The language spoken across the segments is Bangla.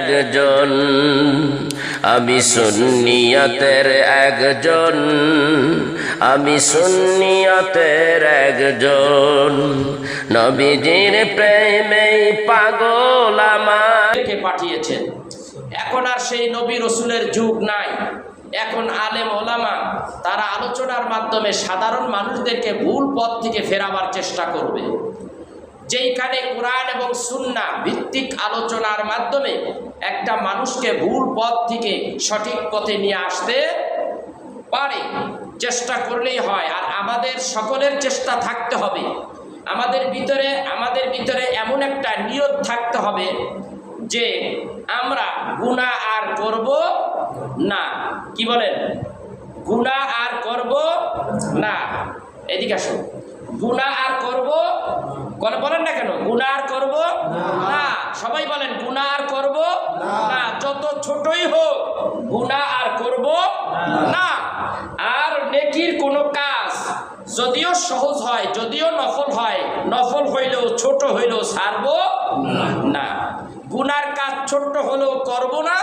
একজন, আমি সুন্নিয়তের একজন, আমি সুন্নিয়তের একজন, নবীজির প্রেমেই পাগল আমাকে পাঠিয়েছেন। এখন আর সেই নবী রসুলের যুগ নাই। এখন আলেম ওলামা তারা আলোচনার মাধ্যমে সাধারণ মানুষদেরকে ভুল পথ থেকে ফেরাবার চেষ্টা করবে। যেইখানে কোরআন এবং সুন্নাহ ভিত্তিক আলোচনার মাধ্যমে একটা মানুষকে ভুল পথ থেকে সঠিক পথে নিয়ে আসতে পারে, চেষ্টা করলেই হয়। আর আমাদের সকলের চেষ্টা থাকতে হবে, আমাদের ভিতরে এমন একটা নিয়ত থাকতে হবে যে আমরা গুনাহ আর করব না। কি বলেন? গুনাহ আর করব না। এদিকে আসুন, গুনাহ আর করব, বলেন না কেন? গুনাহ আর করব না। সবাই বলেন গুনাহ আর করব না। যত ছোটই হোক গুনাহ আর করব না। আর নেকির কোনো কাজ যদিও সহজ হয়, যদিও নফল হয়, নফল হইলেও ছোট হইলেও ছাড়ব না। গুনার কাজ ছোট্ট হলেও করব না,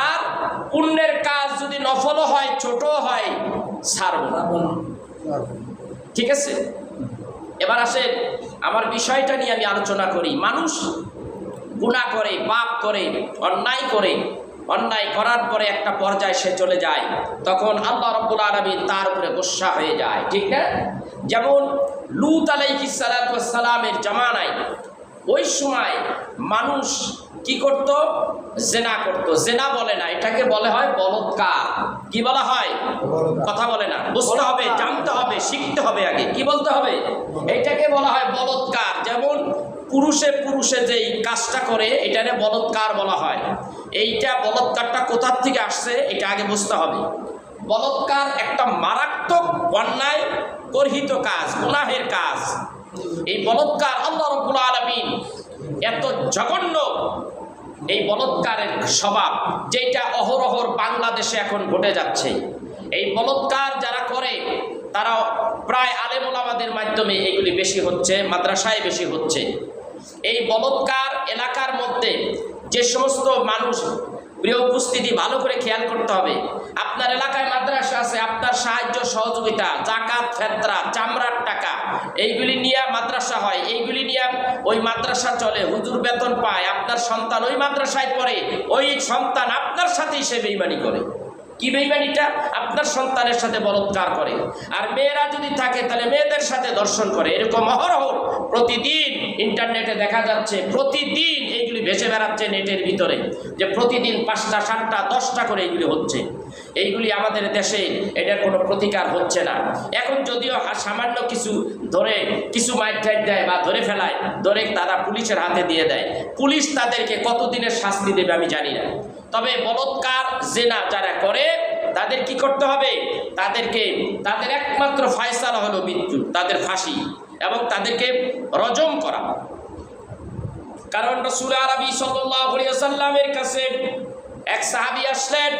আর পুণ্যের কাজ যদি নফলও হয় ছোটও হয় ছাড়ব না। ঠিক আছে? এবার আসেন আমার বিষয়টা নিয়ে আমি আলোচনা করি। মানুষ গুনাহ করে, পাপ করে, অন্যায় করে, অন্যায় করার পরে একটা পর্যায়ে সে চলে যায়, তখন আল্লাহ রাব্বুল আলামিন তার উপরে গোসা হয়ে যায়। ঠিক না? যেমন লূত আলাইহিস সালাতু ওয়াস সালামের জামানায় ওই সময় মানুষ কি করত? জেনা করত। জেনা বলে না, এটাকে বলে হয় বলৎকার। কি বলা হয়? কথা বলে না, বুঝতে হবে, জানতে হবে, শিখতে হবে। আগে কি বলতে হবে? এটাকে বলা হয় বলৎকার। যেমন পুরুষে যেই কাজটা করে এটারে বলৎকার বলা হয়। এইটা বলৎকারটা কোথার থেকে আসছে এটা আগে বুঝতে হবে। বলৎকার একটা মারাত্মক অন্যায় গর্হিত কাজ, গুনাহের কাজ। এই বলৎকার আল্লাহ রাব্বুল আলামিন এত জঘন্য এই বলৎকারের স্বভাব, যেটা অহরহর বাংলাদেশে এখন ঘটে যাচ্ছে। এই বলৎকার যারা করে তারা প্রায় আলেম ওলামাদের মাধ্যমে এগুলি বেশি হচ্ছে, মাদ্রাসায় বেশি হচ্ছে। এই বলৎকার এলাকার মধ্যে যে সমস্ত মানুষ, প্রিয় উপস্থিতি, ভালো করে খেয়াল করতে হবে। আপনার এলাকায় মাদ্রাসা আছে, আপনার সাহায্য সহযোগিতা, জাকাত, ফেতরা, চামড়ার টাকা, এইগুলি নিয়ে মাদ্রাসা হয়, এইগুলি নিয়ে ওই মাদ্রাসা চলে, হুজুর বেতন পায়, আপনার সন্তান ওই মাদ্রাসায় পড়ে, ওই সন্তান আপনার সাথেই সে বেঈমানি করে। কি বেঈমানিটা? আপনার সন্তানের সাথে বলৎকার করে। আর মেয়েরা যদি থাকে তাহলে মেয়েদের সাথে দর্শন করে। এরকম অহরহ প্রতিদিন ইন্টারনেটে দেখা যাচ্ছে, প্রতিদিন এইগুলি ভেসে বেড়াচ্ছে নেটের ভিতরে, যে প্রতিদিন 5টা 7টা 10টা করে এইগুলি হচ্ছে। এইগুলি আমাদের দেশে এটার কোনো প্রতিকার হচ্ছে না। এখন যদিও সামান্য কিছু ধরে কিছু মাইট দেয় বা ধরে ফেলায়, ধরে তারা পুলিশের হাতে দিয়ে দেয়। পুলিশ তাদেরকে কতদিনের শাস্তি দেবে আমি জানি না। তবে বলৎকার জেনা যারা করে তাদের কি করতে হবে? তাদের একমাত্র ফায়সালা হলো মৃত্যু, তাদের ফাঁসি, এবং তাদেরকে রজম করা। কারণ রাসূল আরবি সাল্লাল্লাহু আলাইহি ওয়াসাল্লামের কাছে এক সাহাবী আসলেন,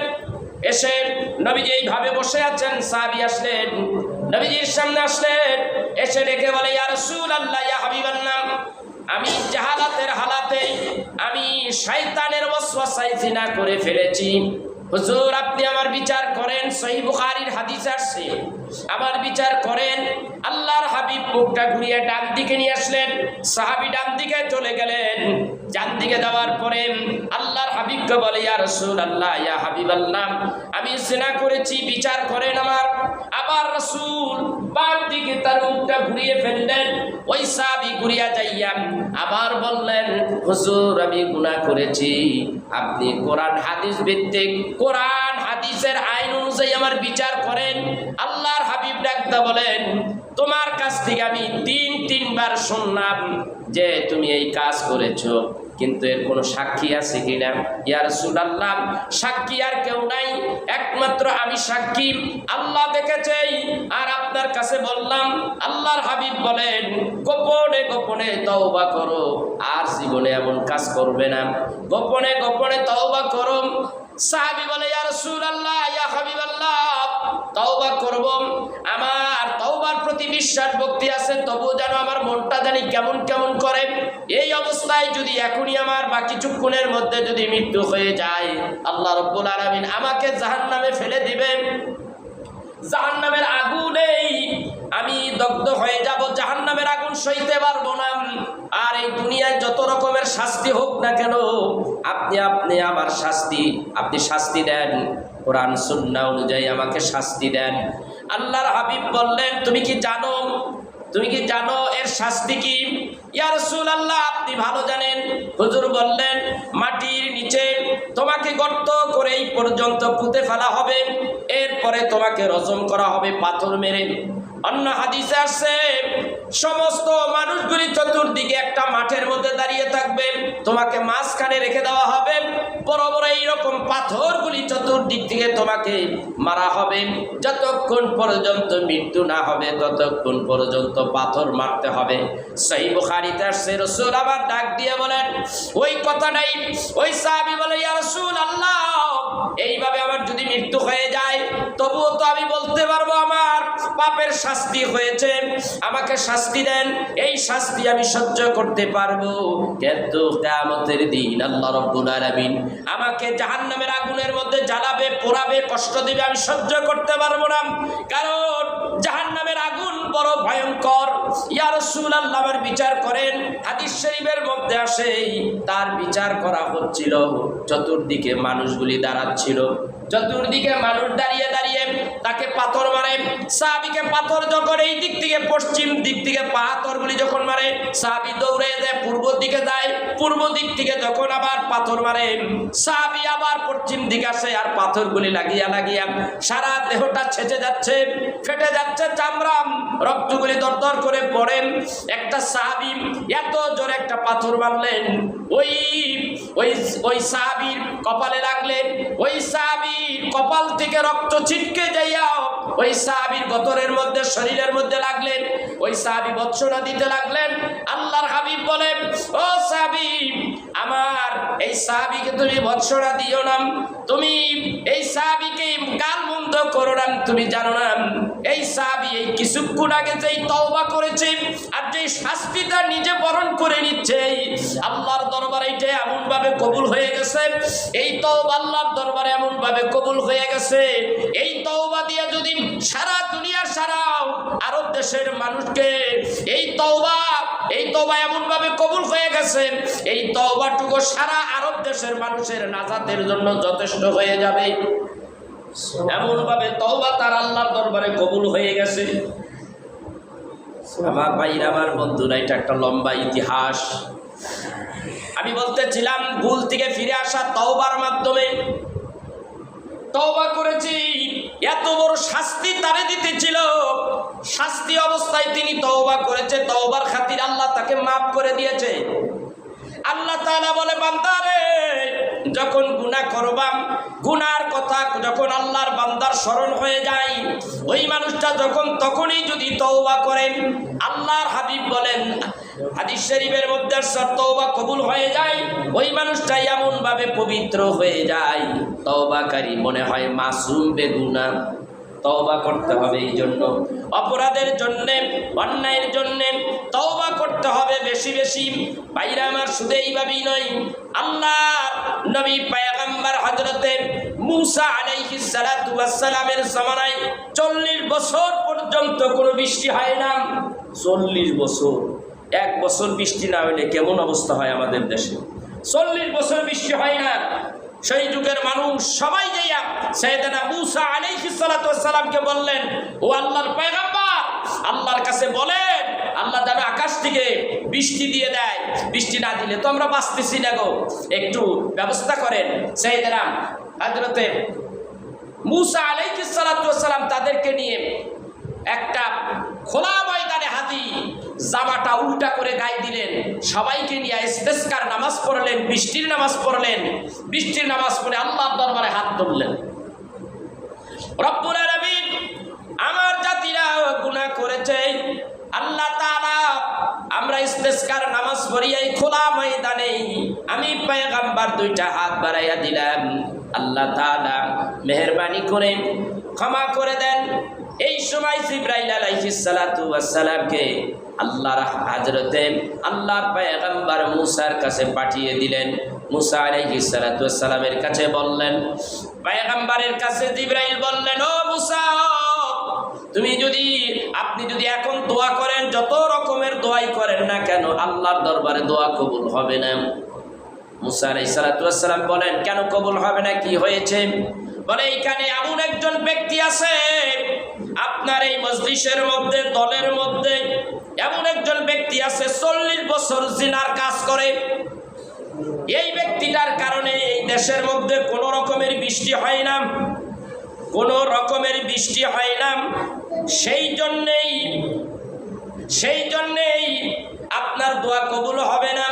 এসে নবীজি এইভাবে বসে আছেন, সাহাবী আসলেন, নবীজির সামনে আসলেন, এসে ডেকে বলে, ইয়া রাসূলুল্লাহ, ইয়া হাবিবাল্লাহ, আমি জাহালাতের হালাতে আমি শয়তানের ওয়াসওয়াসায় জিনা করে ফেলেছি। হুজুর আপনি আমার বিচার করেন। সহিহ বুখারীর হাদিস আসছে, আমার বিচার করেন। আল্লাহর হাবিব মুখটা ঘুরিয়ে ডান দিকে নিয়ে আসলেন, সাহাবী ডান দিকে চলে গেলেন। ডান দিকে যাওয়ার পরে আল্লাহর হাবিবকে বলে, ইয়া রাসূলুল্লাহ, ইয়া হাবিবাল্লাহ, আমি জিনা করেছি, বিচার করেন আমার। আবার রাসূল বাম দিকে তার মুখটা ঘুরিয়ে ফেললেন। ওই সাহাবী ঘুরিয়া যাইয়া আবার বললেন, হুজুর আমি গুনাহ করেছি, আপনি কোরআন হাদিস ভিত্তিক, কোরআন হাদিসের আইন অনুযায়ী আমার বিচার করেন। আল্লাহর হাবিব ডাকতে বলেন, তোমার কাছ থেকে আমি 3বার শুনলাম যে তুমি এই কাজ করেছো, কিন্তু এর কোনো সাক্ষী আছে কিনা? ইয়া রাসূলুল্লাহ, সাক্ষী আর কেউ নাই, একমাত্র আমি সাক্ষী, আল্লাহ দেখেছে। আর আপনার কাছে বললাম। আল্লাহর হাবিব বলেন, গোপনে গোপনে তওবা করো, আর জীবনে এমন কাজ করবে না, গোপনে গোপনে তওবা করো। সাহাবী বলে, ইয়া রাসূলুল্লাহ, ইয়া হাবিবাল্লাহ, তওবা করব, আমার তওবার প্রতি বিশ্বাস ভক্তি আছে, তবু যেন আমার মনটা জানি কেমন কেমন করে। এই অবস্থায় যদি এখনই আমার বা কিছুক্ষণের মধ্যে যদি মৃত্যু হয়ে যায়, আল্লাহ রাব্বুল আলামিন আমাকে জাহান্নামে ফেলে দিবেন। জাহান্নামের আগুনেই আমি দগ্ধ হয়ে যাব, জাহান্নামের আগুন সইতে পারবো না। আর এই দুনিয়ায় যত রকমের শাস্তি হোক না কেন, আপনি আমার শাস্তি, আপনি শাস্তি দেন, কোরআন সুন্নাহ অনুযায়ী আমাকে শাস্তি দেন। আল্লাহর হাবিব বললেন, তুমি কি জানো এর শাস্তি কি? ইয়া রাসূলুল্লাহ, আপনি ভালো জানেন। হুজুর বললেন, মাটির নিচে তোমাকে গর্ত করে এই পর্যন্ত পুঁতে ফেলা হবে, এরপরে তোমাকে রজম করা হবে পাথর মেরে। অন্য হাদিসে আসছে, সমস্ত মানুষগুলি চতুর্দিকে একটা মাঠের মধ্যে দাঁড়িয়ে থাকবে, তোমাকে মাঝখানে রেখে দেওয়া হবে, বড় বড় এইরকম পাথরগুলি চতুর্দিক থেকে তোমাকে মারা হবে। যতক্ষণ পর্যন্ত মৃত্যু না হবে ততক্ষণ পর্যন্ত পাথর মারতে হবে। সহিহ বুখারীতে আসছে, রাসূল আবার ডাক দিয়ে বলেন, ওই কথা নাই। ওই সাহাবী বলে, ইয়া রাসূলুল্লাহ, এইভাবে আমার যদি মৃত্যু হয়ে যায়, তবুও তো আমি বলতে পারবো আমার পাপের শাস্তি হয়েছে, আমাকে শাস্তি দেন, এই শাস্তি আমি সহ্য করতে পারবো। কিন্তু কিয়ামতের দিন আল্লাহ রাব্বুল আলামিন আমাকে জাহান্নামের আগুনের মধ্যে জ্বালাবে, পোড়াবে, কষ্ট দিবে, আমি সহ্য করতে পারবো না। কারণ জাহান্নামের আগুন বড় ভয়ঙ্কর। ইয়া রাসূলুল্লাহ, আমার বিচার করেন। হাদিস শরীফের মধ্যে আসে, তার বিচার করা হচ্ছিল, চতুর্দিকে মানুষগুলি দাঁড়াচ্ছিল, চতুর্দিকে মানুষ দাঁড়িয়ে দাঁড়িয়ে তাকে পাথর মারে। সাহাবীকে পাথর যখন এই দিক থেকে পশ্চিম দিক থেকে পাথরগুলি যখন মারে, সাহাবী দৌড়ে যায় পূর্ব দিকে যায়, পূর্ব দিক থেকে যখন আবার পাথর মারে, সাহাবী আবার পশ্চিম দিকে আসে, আর পাথরগুলি লাগিয়া লাগিয়া সারা দেহটা ছেঁচে যাচ্ছে, ফেটে যাচ্ছে চামড়া, রক্তগুলি দরদর করে পড়ে। একটা সাহাবী এত জোরে একটা পাথর মারলেন, ওই সাহাবীর কপালে লাগলেন, ওই সাহাবীর কপাল থেকে রক্ত ছিটকে যাইয়া ওই সাহাবীর গতরের মধ্যে, শরীরের মধ্যে লাগলেন। ওই সাহাবী ভর্ৎসনা দিতে লাগলেন। আল্লাহর হাবিব বলেন, ও সাহাবী, আমার এই সাহাবীকে তুমি ভর্ৎসনা দিও না, তুমি এই সাহাবীকে গালমন্দ করো না। তুমি জানো না এই সাহাবী এই কিছুক্ষণ আগে যেই তওবা করেছে আর যেই শাস্তিটা নিজে বরণ করে নিচ্ছে, আল্লাহর দরবারে এটা এমন ভাবে কবুল হয়ে গেছে, এই তওবা আল্লাহর দরবারে এমন ভাবে কবুল হয়ে গেছে, এই তওবা দিয়ে যদি সারা দুনিয়ার সারা আরব দেশের মানুষকে এই তওবা এমন ভাবে কবুল হয়ে গেছে, এই তওবাটুকু সারা আরব দেশের মানুষের নাজাতের জন্য যথেষ্ট হয়ে যাবে। এমন ভাবে তওবা তার আল্লাহর দরবারে কবুল হয়ে গেছে। আমার ভাইরা, আমার বন্ধুরা, এটা একটা লম্বা ইতিহাস। আমি বলতেছিলাম, ভুল থেকে ফিরে আসা তওবার মাধ্যমে তওবা করেছি, এত বড় শাস্তি তারে দিতেছিল, শাস্তি অবস্থায় তিনি তওবা করেছে, তওবার খাতির আল্লাহ তাকে মাফ করে দিয়েছে। আল্লাহ তাআলা বলে, বান্দারে, যখন গুনাহ করবাম, গুনার কথা যখন আল্লাহর বান্দার স্মরণ হয়ে যায়, ওই মানুষটা যখন তখনই যদি তওবা করেন, আল্লাহর হাবিব বলেন, হাদিস শরীফের মধ্যে তওবা কবুল হয়ে যায়, ওই মানুষটাই এমন ভাবে পবিত্র হয়ে যায়, তওবাকারী মনে হয় মাসুম বেগুনাহ। তওবা করতে হবে, এই জন্য অপরাধের জন্য, অন্যায়ের জন্য তওবা করতে হবে বেশি বেশি। ভাইরা আমার, শুধু এইভাবেই নয়, আল্লাহর নবী পয়গম্বর হযরতে মূসা আলাইহিস সালাতু ওয়াস সালামের জামানায় 40 বছর পর্যন্ত কোনো বৃষ্টি হয় না। 40 বছর, এক বছর বৃষ্টি না হলে কেমন অবস্থা হয় আমাদের দেশে? 40 বছর বৃষ্টি হয় না। সেই যুগের মানুষ সবাই যাইয়া সাইয়েদনা মূসা আলাইহিস সালাতু ওয়াস সালামকে বললেন, ও আল্লাহর পয়গম্বর, আল্লাহর কাছে বলেন আল্লাহ যেন আকাশ থেকে বৃষ্টি দিয়ে দেয়, বৃষ্টি না দিলে তো আমরা বাঁচতেছি না গো, একটু ব্যবস্থা করেন। সাইয়েদনা হযরতে মূসা আলাইহিস সালাতু ওয়াস সালাম তাদেরকে নিয়ে একটা খোলা ময়দানে হাতি জামাটা উল্টা করে গায়ে দিলেন, সবাইকে নিয়ে ইস্তেসকার নামাজ পড়লেন, বৃষ্টির নামাজ পড়লেন, বৃষ্টির নামাজ পড়ে আল্লাহর দরবারে হাত তুললেন। রব্বুল আলামিন, আমার জাতিরা গুনাহ করেছে, আল্লাহ তাআলা আমরা ইস্তেসকার নামাজ পড়ি এই খোলা ময়দানে, আমি পয়গম্বর দুইটা হাত বাড়াইয়া দিলাম, আল্লাহ তাআলা মেহেরবানি করে ক্ষমা করে দেন। এই সময় জিবরাইল আলাইহিস সালাতু ওয়াস সালামকে আল্লাহর হযরতে আল্লাহর পয়গম্বর মুসার কাছে পাঠিয়ে দিলেন। মুসা আলাইহিস সালাতু ওয়াস সালামের কাছে বললেন, পয়গম্বরের কাছে জিবরাইল বললেন, ও মুসা, আপনি যদি এখন দোয়া করেন, যত রকমের দোয়াই করেন না কেন, আল্লাহর দরবারে দোয়া কবুল হবে না। মুসা আলাইহিস সালাতু ওয়াস সালাম বলেন, কেন কবুল হবে না, কি হয়েছে? বলে, এইখানে এমন একজন ব্যক্তি আছে আপনার এই মজলিসের মধ্যে, দলের মধ্যে এমন একজন ব্যক্তি আছে 40 বছর জিনার কাজ করে। এই ব্যক্তিটার কারণে এই দেশের মধ্যে কোনো রকমের বৃষ্টি হয় না, কোনো রকমের বৃষ্টি হয় না। সেই জন্যেই আপনার দোয়া কবুল হবে না।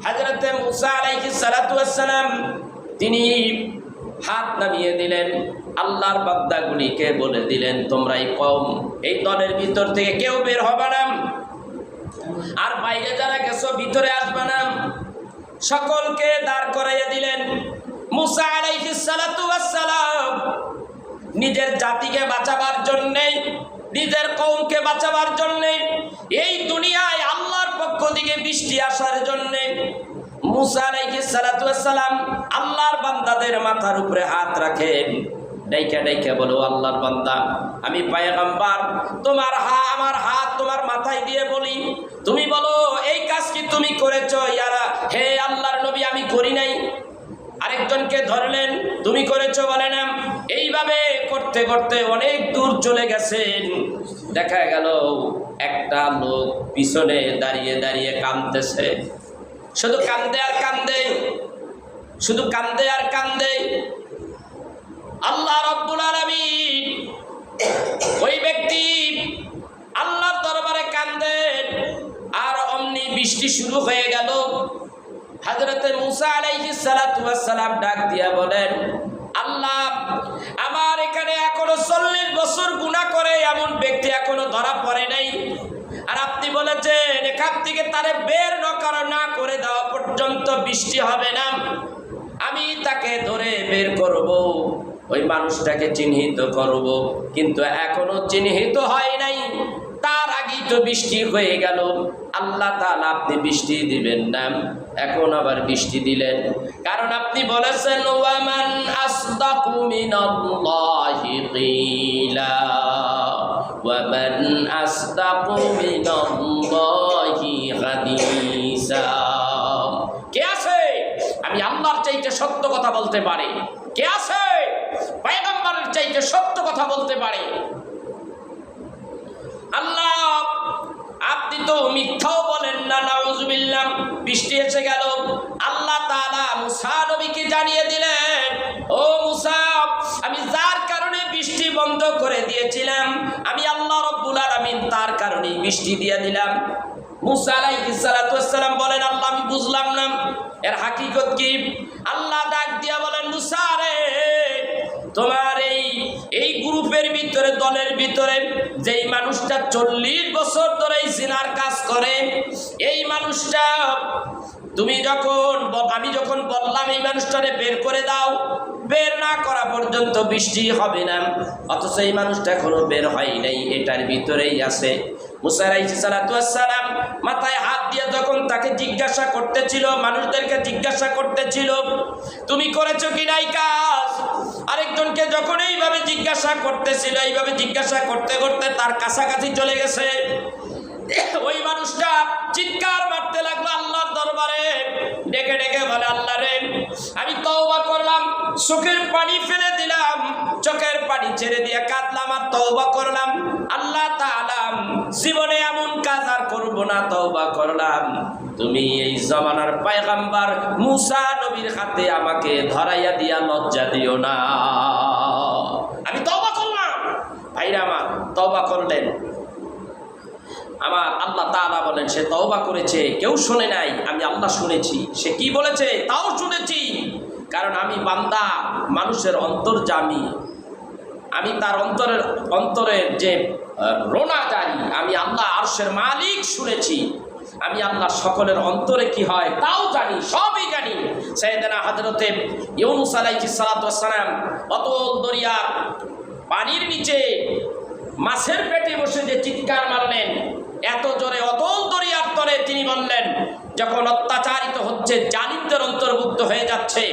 হযরতে মুসা আলাইহিস সালাতু ওয়াস সালাম তিনি হাত নামিয়ে দিলেন, আল্লাহর বান্দাগুলিকে বলে দিলেন, তোমরা এই কওম, এই দলের ভিতর থেকে কেউ বের হবে না, আর বাইরে যারা গেছো ভিতরে আসবে না। সকলকে দাঁড় করাইয়া দিলেন। মুসা আলাইহিস সালাতু ওয়াস সালাম নিজের জাতিকে বাঁচাবার জন্যে, নিজের কওমকে বাঁচাবার জন্যে, এই দুনিয়ায় আল্লাহর পক্ষ থেকে বৃষ্টি আসার জন্যে মুসা আলাইহিস সালাতু ওয়াস সালাম আল্লাহর বান্দাদের মাথার উপরে হাত রাখেন। ডাইকা ডাইকা বলো, আল্লাহর বান্দা, আমি পয়গম্বর, আমার হাত তোমার মাথায় দিয়ে বলি, তুমি বলো এই কাজ কি তুমি করেছো? ইয়ারা, হে আল্লাহর নবী, আমি করি নাই। আরেকজনকে ধরলেন, তুমি করেছো, বলে না। এইভাবে করতে করতে অনেক দূর চলে গেছেন। দেখা গেল একটা লোক পিছনে দাঁড়িয়ে দাঁড়িয়ে কাঁদতেছে, শুধু কান্দে আর কান্দে, শুধু কান্দে আর কান্দে। আল্লাহ রাব্বুল আলামিন ওই ব্যক্তি আল্লাহর দরবারে কান্দেন, আর অমনি বৃষ্টি শুরু হয়ে গেল। হযরতে মুসা আলাইহিস সালাতু ওয়াস সালাম ডাক দিয়া বলেন, আল্লাহ, আমার এখানে এখনো 40 বছর গুনাহ করে এমন ব্যক্তি এখনো ধরা পড়ে নাই, আর আপনি বলেছেন এখান থেকে তারে বের না করে দেওয়া পর্যন্ত বৃষ্টি হবে না। আমি তাকে ধরে বের করব, ওই মানুষটাকে চিহ্নিত করব, কিন্তু এখনো চিহ্নিত হয় নাই, তার আগেই তো বৃষ্টি হয়ে গেল। আল্লাহ তাআলা আপনি বৃষ্টি দিবেন না, এখন আবার বৃষ্টি দিলেন, কারণ আপনি বলেছেন, ওয়ামান আসদাকু মিনাল্লাহি কিলা, ওয়ামান আসদাকু মিনাল্লাহি হাদিসা। কে আছে আমি আল্লাহর চাইতে সত্য কথা বলতে পারে? কে আছে পয়গম্বরের চাইতে সত্য কথা বলতে পারে? আল্লাহ, আপনি তো মিথ্যাও বলেন না, নাউজুবিল্লাহ। বৃষ্টি এসে গেল। আল্লাহ তাআলা মুসা নবীকে জানিয়ে দিলেন, ও মুসা, আমি যার কারণে বৃষ্টি বন্ধ করে দিয়েছিলাম, আমি আল্লাহ রাব্বুল আলামিন তার কারণেই বৃষ্টি দিয়ে দিলাম। মুসা আলাইহিস সালাতু ওয়াস সালাম বলেন, আল্লাহ, আমি বুঝলাম না, এর হাকিকত কি? আল্লাহ ডাক দিয়া বলেন, মুসা রে, তোমার এই গ্রুপের ভিতরে, দলের ভিতরে যেই মানুষটা 40 বছর ধরে জিনার কাজ করে, এই মানুষটা আমি যখন বললাম এই মানুষটারে বের করে দাও, বের না করা পর্যন্ত বৃষ্টি হবে না, অথচ এই মানুষটা এখনো বের হয় নাই, এটার ভিতরেই আছে। মুসা আলাইহিস সালাতু ওয়াস সালাম মাথায় হাত দিয়ে যখন তাকে জিজ্ঞাসা করতেছিল, মানুষদেরকে জিজ্ঞাসা করতেছিল, তুমি করেছো কি নাই কাজ? আরেকজনকে যখন এইভাবে জিজ্ঞাসা করতেছিল, এইভাবে জিজ্ঞাসা করতে করতে তার কাছাকাছি চলে গেছে, ওই মানুষটা চিৎকার মারতে লাগলো আল্লাহর দরবারে, ডেকে ডেকে বলে, আল্লাহ রে, আমি তওবা করলাম, চোখের পানি ফেলে দিলাম, চোখের পানি ছেড়ে দিয়ে কাঁদলাম আর তওবা করলাম। আল্লাহ তাআলা, জীবনে এমন কাজ আর করব না, তওবা করলাম। তুমি এই জামানার পয়গম্বর মুসা নবীর হাতে আমাকে ধরাইয়া দিয়া লজ্জা দিও না। আমি তওবা করলাম। ভাইরা আমার, তওবা করলেন। আমার আল্লাহ তাআলা বলেন, সে তওবা করেছে, কেউ শুনে নাই, আমি আল্লাহ শুনেছি। সে কি বলেছে তাও শুনেছি, কারণ আমি বান্দা, মানুষের অন্তর্যামী। আমি তার অন্তরের যে রোনা জারি, আমি আল্লাহ আরশের মালিক শুনেছি, আমি আল্লাহ সকলের অন্তরে কি হয় তাও জানি, সবই জানি। সাইয়েদনা হযরতে ইউনূস আলাইহিস সালাতু ওয়াস সালাম অতল দরিয়ার পানির নিচে মাছের পেটে বসে যে চিৎকার মারলেন, এত জোরে অতল দরিয়ার তলে তিনি বললেন, যখন অত্যাচারিত হচ্ছে, জালিমদের অন্তর্ভুক্ত হয়ে যাচ্ছে,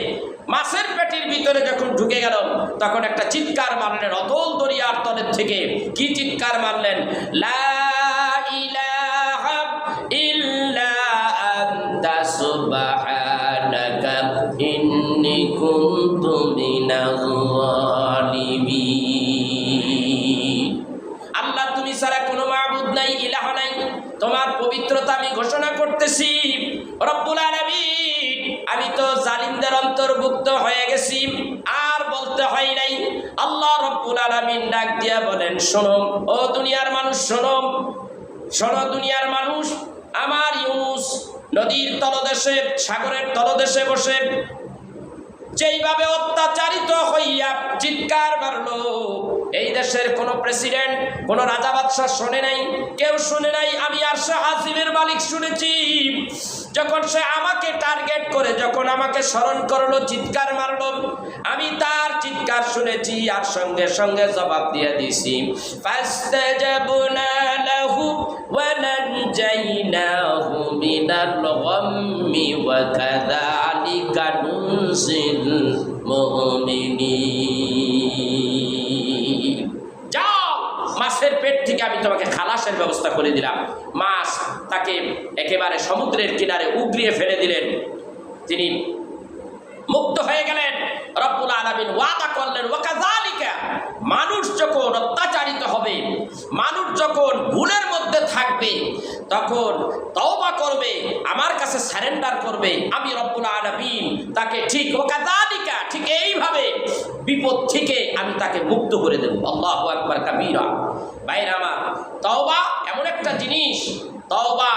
মাছের পেটের ভিতরে যখন ঢুকে গেল, তখন একটা চিৎকার মারলেন অতল দরিয়ার তলের থেকে। কি চিৎকার মারলেন? লা ইলাহা ইল্লা আনতা সুবহানাকা ইন্নী কুনতু মিনাজ জালিমিন। আল্লাহ, তুমি ছাড়া কোনো মাবুদ নাই, ইলাহ নাই, তোমার পবিত্রতা আমি ঘোষণা করতেছি। রব্বুল আলামিন, আমি তো জালিমদের অন্তর্ভুক্ত হয়ে গেছি, আর বলতে হয় নাই। আল্লাহ রব্বুল আলামিন ডাক দিয়া বলেন, শোনো ও দুনিয়ার মানুষ, শোনো শোনো দুনিয়ার মানুষ, আমার ইউনূস নদীর তলদেশে, সাগরের তলদেশে বসে যেইভাবে অত্যাচারিত হইয়া চিৎকার মারলো, এই দেশের কোন প্রেসিডেন্ট, কোন রাজা বাদশাহ শুনে নাই, কেউ শুনে নাই। আমি আরশে আজিমের মালিক শুনেছি। যখন সে আমাকে টার্গেট করে, যখন আমাকে স্মরণ করলো, চিৎকার মারলো, আমি তার চিৎকার শুনেছি, আর সঙ্গে সঙ্গে জবাব দিয়ে দিছি। ফাস্তাজাবনা লাহু ওয়া নাজাইনাহু মিনাল গাম্মি ওয়া কাযালিকা নুনজিল মুমিনিন। যাও, মাছের পেট থেকে আমি তোমাকে খালাসের ব্যবস্থা করে দিলাম। মাছ তাকে একেবারে সমুদ্রের কিনারে উগরিয়ে ফেলে দিলেন, তিনি মুক্ত হয়ে গেলেন। রব্বুল আলামিন ওয়াদা করলেন, ওয়াকাযালিকা, মানুষ যখন অত্যাচারিত হবে, মানুষ যখন ভুলের মধ্যে থাকবে, তখন তওবা করবে, আমার কাছে সারেন্ডার করবে, আমি রব্বুল আলামিন তাকে ঠিক ওয়াকাযালিকা, ঠিক এইভাবে বিপদ থেকে আমি তাকে মুক্ত করে দেব। আল্লাহু আকবার কাবীরা। ভাইরা আমার, তওবা এমন একটা জিনিস, তওবা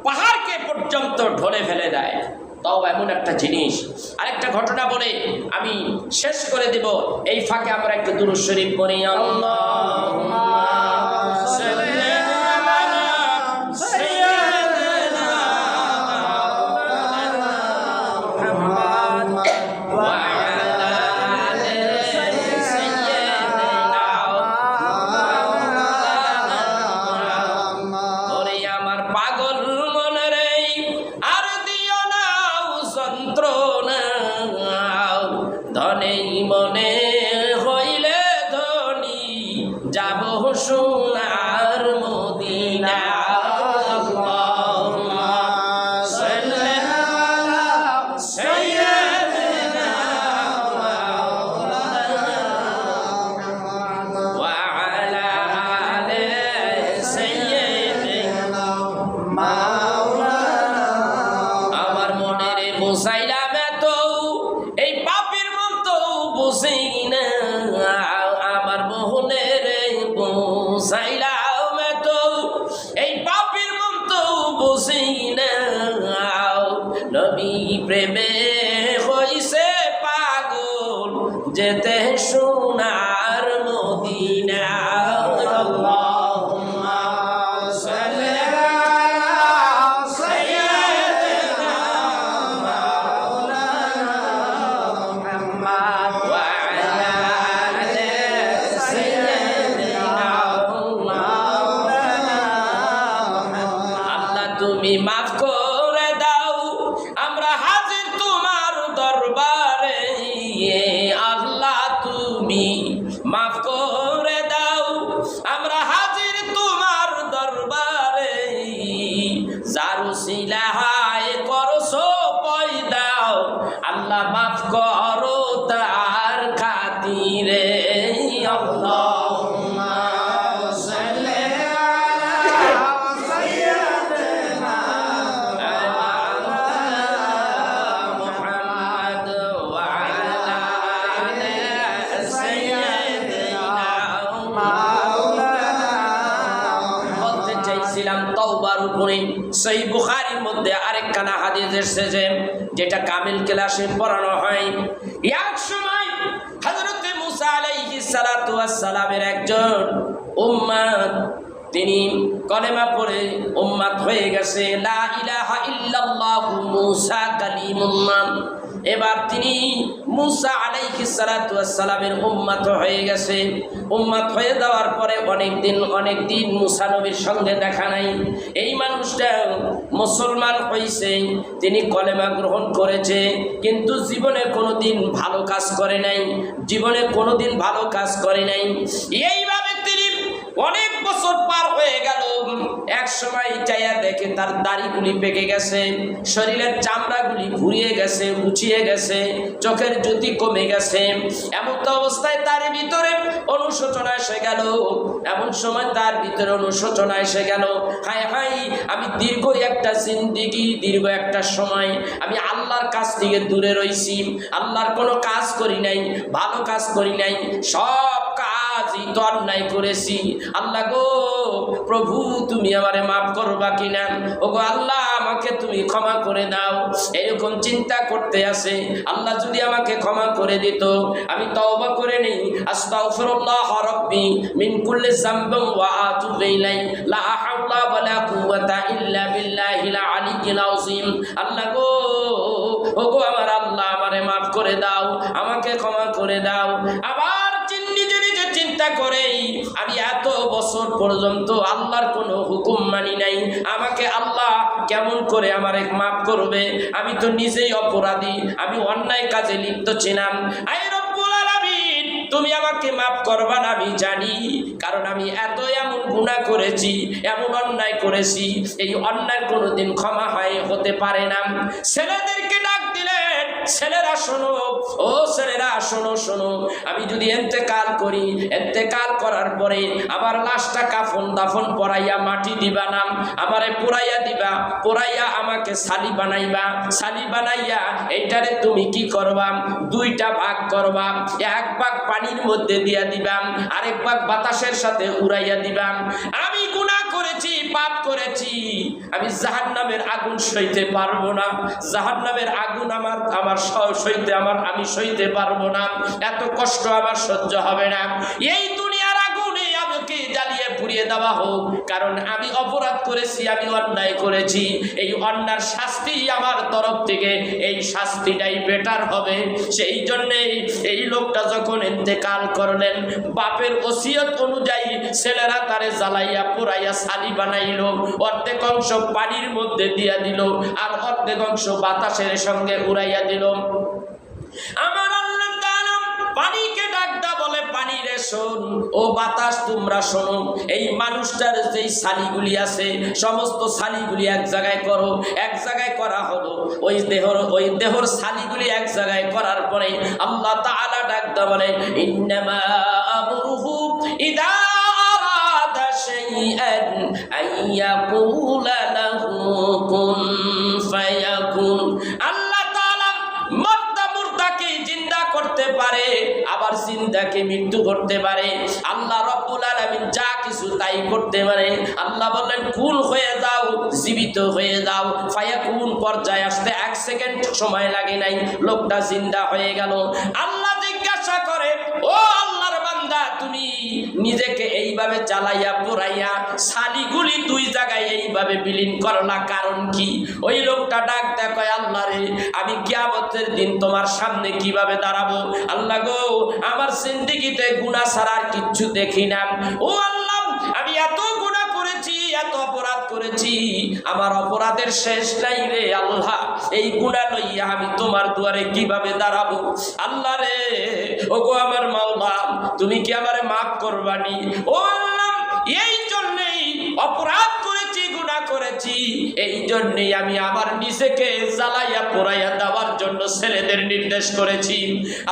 পাহাড়কে পর্যন্ত ঢলে ফেলে দেয়। তওবা এমন একটা জিনিস। আরেকটা ঘটনা বলে আমি শেষ করে দেব, এই ফাঁকে আমরা একটু দুরূদ শরীফ পড়ি। আল্লাহুম্মা সাল্লি আলা সাইয়্যিদিনা মুহাম্মাদ ওয়া আলা আলি সাইয়্যিদিনা মুহাম্মাদ। ওরে আমার পাগল মনে রে, আর দিও না যন্ত্রণা, ধনে মনে হইলে ধনী, যাব সোনার মদিনা। আল্লাহুম্মা সাল্লি আলা সাইয়্যিদিনা ওয়া আলা আলি সাইয়্যিদিনা আমার মনের বুঝাইলাম এত, এই পাপের মন তো বুঝি না, আমার মোহনের বুঝাইলাম এত, এই পাপের মন তো বুঝি না, নবী প্রেমে হইছে পাগল, যেতে সোনার মদিনা। আল্লাহুম্মা সাল্লি আলা সাইয়্যিদিনা মুহাম্মাদ ওয়া আলা আলি সাইয়্যিদিনা মাওলানা। আল্লাহ, তুমি মাফ করে দাও, আমরা হাজির তোমার দরবারে। আল্লাহ, তুমি মাফ করে দাও, আমরা হাজির তোমার দরবারে। যার উসিলায় করছো পয়দাও, আল্লাহ মাফ করো তার খাতিরে। আল্লাহুম্মা সাল্লি আলা সাইয়্যিদিনা মুহাম্মাদ ওয়া আলা আলি সাইয়্যিদিনা মাওলানা। বলতে চাইছিলাম তওবার উপরে সহিহ বুখারীর মধ্যে আরেকখানা হাদিস এসেছে, যেটা কামিল ক্লাসে পড়ানো হয়। এক সময় হযরত মুসা আলাইহিস সালাতু ওয়াস সালামের একজন উম্মত, তিনি কলেমা পড়ে উম্মত হয়ে গেছে, লা ইলাহা ইল্লাল্লাহু মুসা কালিমুল্লাহ। এবার তিনি মুসা আলাইহিস সালাতু ওয়াস সালামের উম্মত হয়ে গেছে। উম্মত হয়ে যাওয়ার পরে অনেক দিন মুসা নবীর সঙ্গে দেখা নাই। এই মানুষটা মুসলমান হয়েছে, তিনি কলেমা গ্রহণ করেছে, কিন্তু জীবনে কোনোদিন ভালো কাজ করে নাই, জীবনে কোনোদিন ভালো কাজ করে নাই। এইভাবে তিনি অনেক বছর পার হয়ে গেল। এক সময় চাইয়া দেখে তার দাড়িগুলি পেকে গেছে, শরীরের চামড়াগুলি ঘুরিয়ে গেছে, উঁচিয়ে গেছে, চোখের জ্যোতি কমে গেছে। এমন তো অবস্থায় তার ভিতরে অনুশোচনা এসে গেল। এমন সময় তার ভিতরে অনুশোচনা এসে গেল, হায় হায়, আমি দীর্ঘ একটা জিন্দেগি, দীর্ঘ একটা সময় আমি আল্লাহর কাছ থেকে দূরে রয়েছি, আল্লাহর কোনো কাজ করি নাই, ভালো কাজ করি নাই, সব কাজই তো অন্যায় করেছি। আল্লাহ গো, প্রভু তুমি আমারে মাফ করবা কিনা? ও গো আল্লাহ, আমাকে তুমি ক্ষমা করে দাও। এরকম চিন্তা করতে আসে, আল্লাহ যদি আমাকে ক্ষমা করে দিত, আমি তওবা করে নেই, আস্তাগফিরুল্লাহ রাব্বি মিন কুল্লি যামবিন ওয়া আতুবু ইলাইহি, লা হাওলা ওয়ালা কুওয়াতা ইল্লা বিল্লাহিল আলিয়্যিল আযীম। আল্লাহ গো, ও গো আমার আল্লাহ, আমারে মাফ করে দাও, আমাকে ক্ষমা করে দাও। আবার নিজে নিজে চিন্তা করে, আমি এত বছর পর্যন্ত আল্লাহর কোনো হুকুম মানি নাই, আমাকে আল্লাহ কেমন করে আমারে মাফ করবে? আমি তো নিজেই অপরাধী, আমি অন্যায় কাজে লিপ্ত ছিলাম। আয় রব্বুল আলামিন, তুমি আমাকে মাফ করবা না আমি জানি, কারণ আমি এমন গুনাহ করেছি, এমন অন্যায় করেছি, এই অন্যায় কোনোদিন ক্ষমা হতে পারে না। ছেলেদেরকে ডাক দিলেন, ছেলেরা শোনো, ও ছেলেরা শোনো শোনো, আমি যদি ইন্তেকাল করি, ইন্তেকাল করার পরে আমার লাশটা কাফন দাফন পরাইয়া মাটি দিবা না, আমারে পোড়াইয়া দিবা, পোড়াইয়া আমাকে সালি বানাইবা, সালি বানাইয়া এইটারে তুমি কি করবা? দুইটা ভাগ করবা, এক ভাগ পানির মধ্যে দিয়া দিবা, আরেক ভাগ বাতাসের সাথে উড়াইয়া দিবা। আমি গুনাহ করেছি, পাপ করেছি, আমি জাহান্নামের আগুন সইতে পারবো না, জাহান্নামের আগুন আমি সইতে পারবো না, এত কষ্ট আমার সহ্য হবে না। এই দুনিয়ার আগুনে আমাকে জ্বালিয়ে পুড়িয়ে দেওয়া হোক, কারণ আমি অপরাধ করেছি, আমি অন্যায় করেছি, এই অন্যার শাস্তি আমার তরফ থেকে, এই শাস্তিটাই বেটার হবে। সেই জন্যে এই লোকটা যখন ইন্তেকাল করলেন, বাপের ওসিয়ত অনুযায়ী ছেলেরা তারে জ্বালাইয়া পোড়াইয়া সালি বানাইল, অর্ধেক অংশ পানির মধ্যে দিয়া দিল, আর অর্ধেক অংশ বাতাসের সঙ্গে উড়াইয়া দিল। আমার আল্লাহ তাআলা পানিকে ডাকদা বলে, পানি রে শোন, ও বাতাস তোমরা শোনো, এই মানুষটার যেই সালিগুলি আছে সমস্ত সালিগুলি এক জায়গায় করো। এক জায়গায় করা হলো, ওই দেহর সালিগুলি এক জায়গায় করার পরে আল্লাহ তাআলা ডাকদা বলে, ইন্নামা আমরুহু ইদা আরাদা শাইআন আইয়াকুলা লাহু কুন ফায়াকুন। আল্লাহ তাআলা মুর্দাকে জিন্দা করতে পারে, আবার জিন্দাকে মৃত্যু করতে পারে। আল্লাহ রব্বুল আলামিন যা কিছু তাই করতে পারে। আল্লাহ বললেন কুন হয়ে যাও, জীবিত হয়ে যাও। ফায়াকুন পর্যায়ে আসতে 1 সেকেন্ড সময় লাগে নাই, লোকটা জিন্দা হয়ে গেল। আল্লাহ জিজ্ঞাসা করে, ও আল্লাহর বান্দা, তুমি নিজেকে এইভাবে জ্বালাইয়া পোড়াইয়া সালিগুলি 2 জায়গায় এইভাবে বিলীন করলা, কারণ কি? ওই লোকটা ডাক দেয়, আল্লাহ রে, আমি কিয়ামতের দিন তোমার সামনে কিভাবে দাঁড়াবো? আল্লাহ গো, আমার জিন্দেগিতে গুনাহ ছাড়া আর কিচ্ছু দেখি না। ও আল্লাহ, আমি এত গুনাহ করেছি, এত অপরাধ করেছি, আমার অপরাধের শেষ নাই রে আল্লাহ। এই গুনাহ লইয়া আমি তোমার দুয়ারে কিভাবে দাঁড়াবো? আল্লাহ রে, ও গো আমার মাওলা, তুমি কি আমারে মাফ করবানি? ও আল্লাহ, এই জন্যই অপরাধ করেছি, গুনাহ করেছি, এই জন্যই আমি আমার নিজেকে জ্বালাইয়া পোড়াইয়া দেওয়ার জন্য ছেলেদের নির্দেশ করেছি।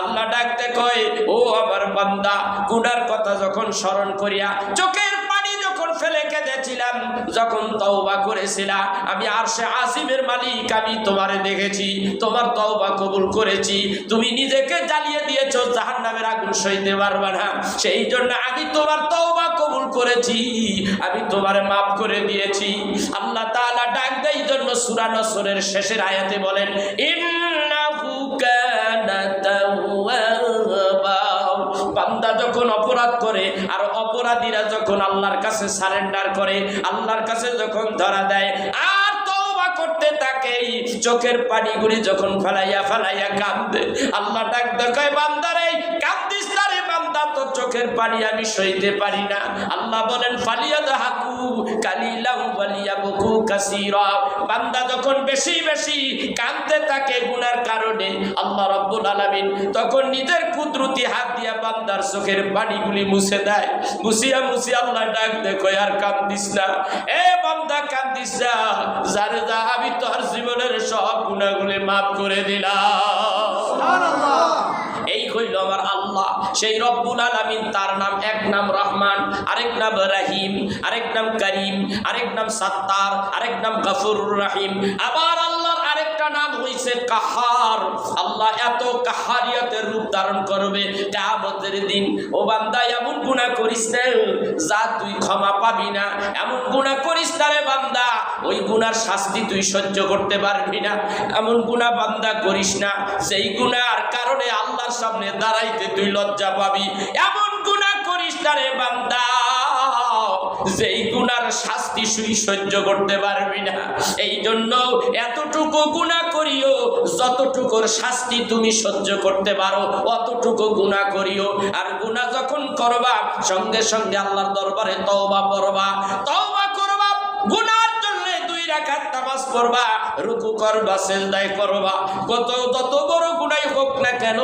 আল্লাহ ডাকতে কয়, ও আমার বান্দা, গুনার কথা যখন স্মরণ করিয়া চোখের পানি যখন ফেলে কেঁদেছিলাম, যখন তওবা করেছিলাম, আমি আরশে আজিমের মালিক, আমি তোমারে দেখেছি, তোমার তওবা কবুল করেছি। তুমি নিজেকে জ্বালিয়ে দিয়েছো, জাহান্নামের আগুন সইতে পারবা না, সেই জন্য আমি তোমার তওবা কবুল করেছি, আমি তোমারে মাফ করে দিয়েছি। আল্লাহ তাআলা ডাক দেয়, এই জন্য সূরা নসরের শেষের আয়াতে বলেন, ইন্নাহু কানা তাওয়াবা। যখন অপরাধ করে আর অপরাধীরা যখন আল্লাহর কাছে সারেন্ডার করে, আল্লাহর কাছে যখন ধরা দেয় আর তওবা করতে থাকে, চোখের পানিগুলি যখন ফেলাইয়া ফেলাইয়া কাঁদে, আল্লাহ ডাক দেয় বান্দারে কাঁদিস না রে বান্দা, তো চোখের পানি আমি সইতে পারি না। আল্লাহ বলেন ফালিয়াদহাকু কালিলাম ওয়ালিয়াবকু কাসীরা। বান্দা যখন বেশি বেশি কাঁদতে থাকে গুনার কারণে, আল্লাহ রাব্বুল আলামিন তখন নিজের কুদরতি হাত দিয়া বান্দার চোখের পানিগুলি মুছে দেয়। মুছিয়া মুছিয়া আল্লাহ ডাক দেখো আর কাঁদিস না, এ বান্দা কাঁদিস না, জানে যা আমি তোর জীবনের সব গুনাহগুলি মাফ করে দিলাম। সুবহানাল্লাহ। এই হইল আমার আল্লাহ, সেই রব্বুল আলামিন। তার নাম এক নাম রহমান, আরেক নাম রহিম, আরেক নাম করিম, আরেক নাম সাত্তার, আরেক নাম গফুরুর রহিম। আবার আল্লাহর আরেকটা নাম হইছে কাহার। আল্লাহ এত কাহারিয়তের রূপ ধারণ করবে কিয়ামতের দিন। ও বান্দা এমন গুনাহ করিস না যা তুই ক্ষমা পাবি না, এমন গুনাহ করিস না রে বান্দা ওই গুনার শাস্তি তুই সহ্য করতে পারবি না, এমন গুনাহ বান্দা করিস না সেই গুনার কারণে আল্লাহর সামনে দাঁড়াইতে তুই লজ্জা পাবি, এমন গুনাহ করিস না রে বান্দা যেই গুনার শাস্তি তুই সহ্য করতে পারবি না। এই জন্য এতটুকু গুনাহ করিও যতটুকুর শাস্তি তুমি সহ্য করতে পারো, অতটুকু গুনাহ করিও। আর গুনাহ যখন করবা সঙ্গে সঙ্গে আল্লাহর দরবারে তওবা করবা, তওবা করবা, গুনার জন্য 2 রাকাত নামাজ পড়বা, রুকু করবা, সিজদায় করবা, যত বড় গুনাহই হোক না কেন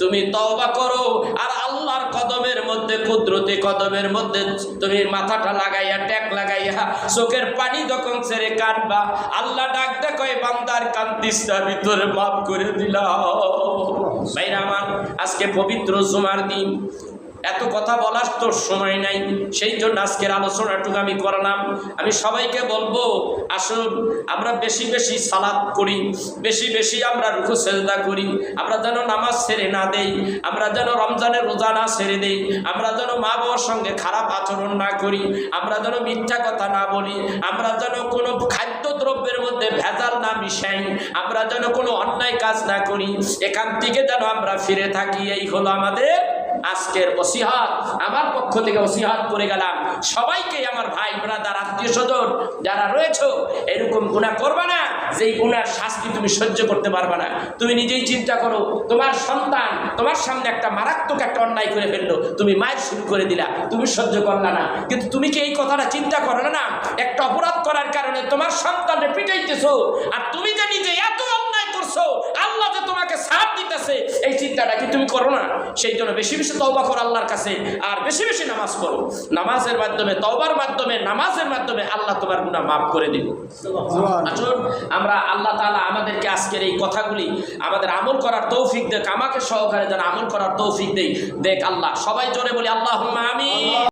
তুমি তওবা করো। আর আল্লাহর কদমের মধ্যে, কুদরতি কদমের মধ্যে তুমি মাথাটা লাগাইয়া ট্যাক লাগাইয়া চোখের পানি যখন ছেড়ে কাঁদবা, আল্লাহ ডাক দেখো বান্দার কান্দিস না, ভিতরে মাফ করে দিলাম। ভাইরা আমার, আজকে পবিত্র জুমার দিন, এত কথা বলার তো সময় নাই, সেই জন্য আজকের আলোচনাটুকু আমি করলাম। আমি সবাইকে বলবো আসুন আমরা বেশি বেশি সালাত করি, বেশি বেশি আমরা রুকু সেজদা করি, আমরা যেন নামাজ ছেড়ে না দেই, আমরা যেন রমজানের রোজা না ছেড়ে দেই, আমরা যেন মা বাবার সঙ্গে খারাপ আচরণ না করি, আমরা যেন মিথ্যা কথা না বলি, আমরা যেন কোনো খাদ্যদ্রব্যের মধ্যে ভেজাল না মিশাই, আমরা যেন কোনো অন্যায় কাজ না করি, এখান থেকে যেন আমরা ফিরে থাকি। এই হলো আমাদের আজকের ওসিহাত। আমার পক্ষ থেকে ওসিহাত করে গেলাম সবাইকে, আমার ভাই ব্রাদার আত্মীয় স্বজন যারা রয়েছে, এরকম গুনাহ করবা না যেই গুনার শাস্তি তুমি সহ্য করতে পারবা না। তুমি নিজেই চিন্তা করো, তোমার সন্তান তোমার সামনে একটা মারাত্মক একটা অন্যায় করে ফেললো, তুমি মায়ের শুরু করে দিলা, তুমি সহ্য করলা না, কিন্তু তুমি কি এই কথাটা চিন্তা করো না একটা অপরাধ করার কারণে তোমার সন্তানকে পিটাইতেছো, আর তুমি যে নিজে এত অন্যায় করছো, আল্লাহ যে তোমাকে সাথ দিতেছে, এই চিন্তাটা কি তুমি করো না? সেই জন্য বেশি বেশি তওবা করো আল্লাহর কাছে, আর বেশি বেশি নামাজ পড়ো। নামাজের মাধ্যমে, তওবার মাধ্যমে, নামাজের মাধ্যমে আল্লাহ তোমার গুনাহ মাফ করে দিবে। আসুন আমরা আল্লাহ তাআলা আমাদেরকে আজকের এই কথাগুলি আমাদের আমল করার তৌফিক দেখ, আমাকে সহকারে যেন আমল করার তৌফিক দেখ আল্লাহ। সবাই জোরে বলি আল্লাহুম্মা আমিন।